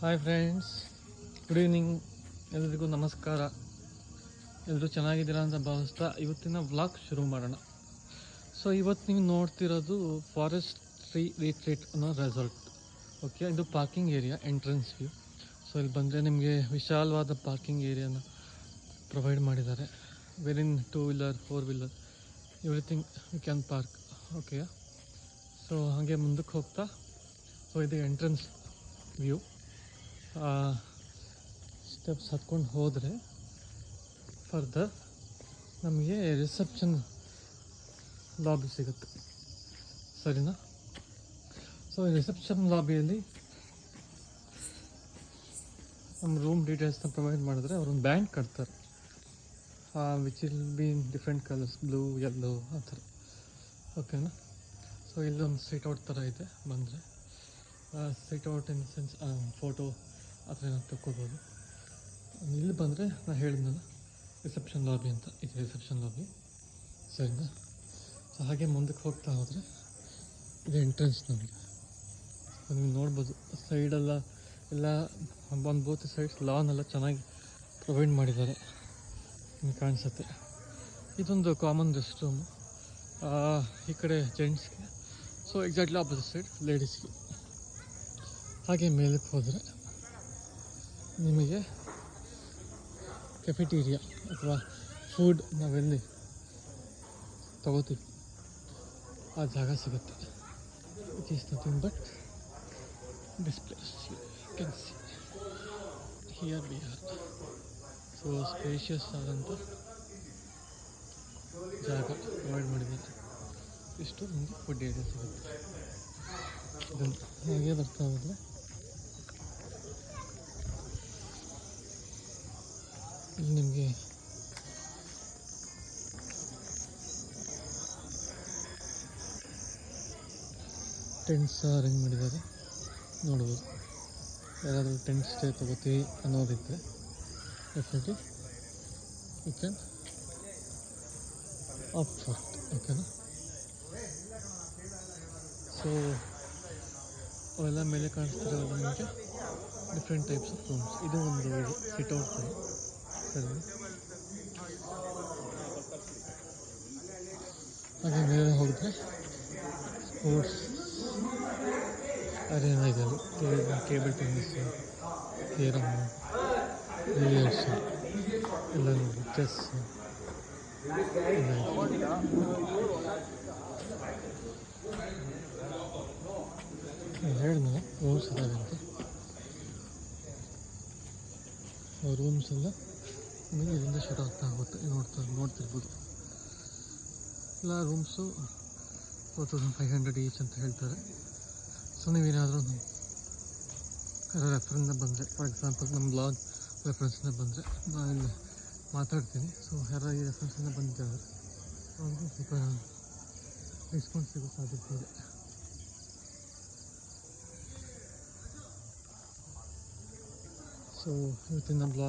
Hi friends, good evening. ಎಲ್ರಿಗೂ ನಮಸ್ಕಾರ. ಎಲ್ಲರೂ ಚೆನ್ನಾಗಿದ್ದೀರಾ ಅಂತ ಭಾವಿಸ್ತಾ ಇವತ್ತಿನ ವ್ಲಾಗ್ ಶುರು ಮಾಡೋಣ. ಸೊ ಇವತ್ತು ನೀವು ನೋಡ್ತಿರೋದು ಫಾರೆಸ್ಟ್ರಿ ರಿಟ್ರೀಟ್ ಅನ್ನೋ ರೆಸಾರ್ಟ್. ಓಕೆ, ಇದು parking area, entrance view. So ಇಲ್ಲಿ ಬಂದರೆ ನಿಮಗೆ ವಿಶಾಲವಾದ ಪಾರ್ಕಿಂಗ್ ಏರಿಯಾನ ಪ್ರೊವೈಡ್ ಮಾಡಿದ್ದಾರೆ. ವೆರಿನ್ 2 wheeler 4 wheeler everything you can park. Okay, so ಹಾಗೆ ಮುಂದಕ್ಕೆ ಹೋಗ್ತಾ, ಸೊ ಇದು ಎಂಟ್ರೆನ್ಸ್ ವ್ಯೂ. ಸ್ಟೆಪ್ಸ್ ಹತ್ಕೊಂಡು ಹೋದರೆ ಫರ್ದರ್ ನಮಗೆ ರಿಸೆಪ್ಷನ್ ಲಾಬಿ ಸಿಗುತ್ತೆ. ಸರಿನಾ? ಸೊ ಈ ರಿಸೆಪ್ಷನ್ ಲಾಬಿಯಲ್ಲಿ ನಮ್ಮ ರೂಮ್ ಡೀಟೇಲ್ಸ್ನ ಪ್ರೊವೈಡ್ ಮಾಡಿದ್ರೆ ಅವರೊಂದು ಬ್ಯಾಂಡ್ ಕಟ್ತಾರೆ, which will be in different colours, blue, yellow ಆ ಥರ. ಓಕೆನಾ? ಸೊ ಇಲ್ಲೊಂದು ಸೀಟ್ ಔಟ್ ಥರ ಇದೆ. ಬಂದರೆ seat out in sense photo ಆ ಥರ ಏನೋ ತಕ್ಕೋಬೋದು. ಇಲ್ಲಿ ಬಂದರೆ ನಾನು ಹೇಳಿದ್ನಲ್ಲ, ರಿಸೆಪ್ಷನ್ ಲಾಬಿ ಅಂತ. ಇದು ರಿಸೆಪ್ಷನ್ ಲಾಬಿ. ಸರಿನಾ? ಸೊ ಹಾಗೆ ಮುಂದಕ್ಕೆ ಹೋಗ್ತಾ ಹೋದರೆ ಇದು ಎಂಟ್ರೆನ್ಸ್. ನಮಗೆ ನೀವು ನೋಡ್ಬೋದು ಸೈಡೆಲ್ಲ ಎಲ್ಲ ಒಂದು ಬೋತ್ ಸೈಡ್ಸ್ ಲಾನ್ ಎಲ್ಲ ಚೆನ್ನಾಗಿ ಪ್ರೊವೈಡ್ ಮಾಡಿದ್ದಾರೆ. ನಿಮ್ಗೆ ಕಾಣಿಸುತ್ತೆ. ಇದೊಂದು ಕಾಮನ್ ರೆಸ್ಟ್ ರೂಮು. ಈ ಕಡೆ ಜೆಂಟ್ಸ್ಗೆ, ಸೊ ಎಕ್ಸಾಕ್ಟ್ಲಿ ಆಪೋಸಿಟ್ ಸೈಡ್ ಲೇಡೀಸ್ಗೆ. ಹಾಗೆ ಮೇಲಕ್ಕೆ ಹೋದರೆ ನಿಮಗೆ ಕೆಫೆಟೀರಿಯಾ ಅಥವಾ ಫುಡ್ ನಾವೆಲ್ಲಿ ತಗೋತೀವಿ ಆ ಜಾಗ ಸಿಗುತ್ತೆ. It is nothing but this place. You can see here we are. So spacious ಆದಂಥ ಜಾಗ ಪ್ರೊವೈಡ್ ಮಾಡಿದ್ದಾರೆ. ಇಷ್ಟು ನಿಮಗೆ ಫುಡ್ ಏರಿಯಾ ಸಿಗುತ್ತೆ. ಇದನ್ನು ಹಾಗೆ ಬರ್ತಾ ಹೋದರೆ ಇಲ್ಲಿ ನಿಮಗೆ ಟೆಂಟ್ಸ್ ಅರೇಂಜ್ ಮಾಡಿದ್ದಾರೆ. ನೋಡ್ಬೋದು. ಯಾರಾದರೂ ಟೆಂಟ್ ಸ್ಟೇ ತಗೋತೀವಿ ಅನ್ನೋದಿದ್ದರೆ definitely you can opt for it. ಓಕೆನಾ? ಸೊ ಅವೆಲ್ಲ ಮೇಲೆ ಕಾಣಿಸ್ತಿರೋದು ನಿಮಗೆ ಡಿಫ್ರೆಂಟ್ ಟೈಪ್ಸ್ ಆಫ್ ರೂಮ್ಸ್. ಇದು ಒಂದು ಸಿಟ್ ಔಟ್ ಥರ. ಸರಿ, ಹಾಗೆ ಮೇಲೆ ಹೋದರೆ ಸ್ಪೋರ್ಟ್ಸ್ ಅರೇನಾ ಇದೆ. ಟೇಬಲ್ ಟೆನ್ನಿಸ್, ಕೇರಮ್ಮು, ಬಿಲಿಯರ್ಡ್ಸ್ ಎಲ್ಲ ನೋಡಿ, ಚೆಸ್ ಎಲ್ಲ ಹೇಳಿದ್ನಲ್ಲ ರೂಮ್ಸ್ ಇದ್ದಾವೆ ಅಂತ. ರೂಮ್ಸ್ ಎಲ್ಲ ನಿಮಗೆ ಇದರಿಂದ ಶುರು ಆಗ್ತಾ ಆಗುತ್ತೆ. ನೋಡ್ತಿರ್ಬೋದು. ಎಲ್ಲ ರೂಮ್ಸು 4500 ಈಚ್ ಅಂತ ಹೇಳ್ತಾರೆ. ಸೊ ನೀವೇನಾದರೂ ರೆಫರೆನ್ಸ್ನ ಬಂದರೆ, ಫಾರ್ ಎಕ್ಸಾಂಪಲ್ ನಮ್ಮ ಬ್ಲಾಗ್ ರೆಫರೆನ್ಸ್ನ ಬಂದರೆ ನಾನು ಇಲ್ಲಿ ಮಾತಾಡ್ತೀನಿ. ಸೊ ಯಾರು ಈ ರೆಫರೆನ್ಸಿಂದ ಬಂದಿದ್ದಾರೆ ಅವ್ರಿಗೆ ಸ್ವಲ್ಪ ಡಿಸ್ಕೌಂಟ್ ಸಿಗೋ ಸಾಧ್ಯತೆ ಇದೆ. ಸೊ ಇವತ್ತಿನ ಬ್ಲಾಗ್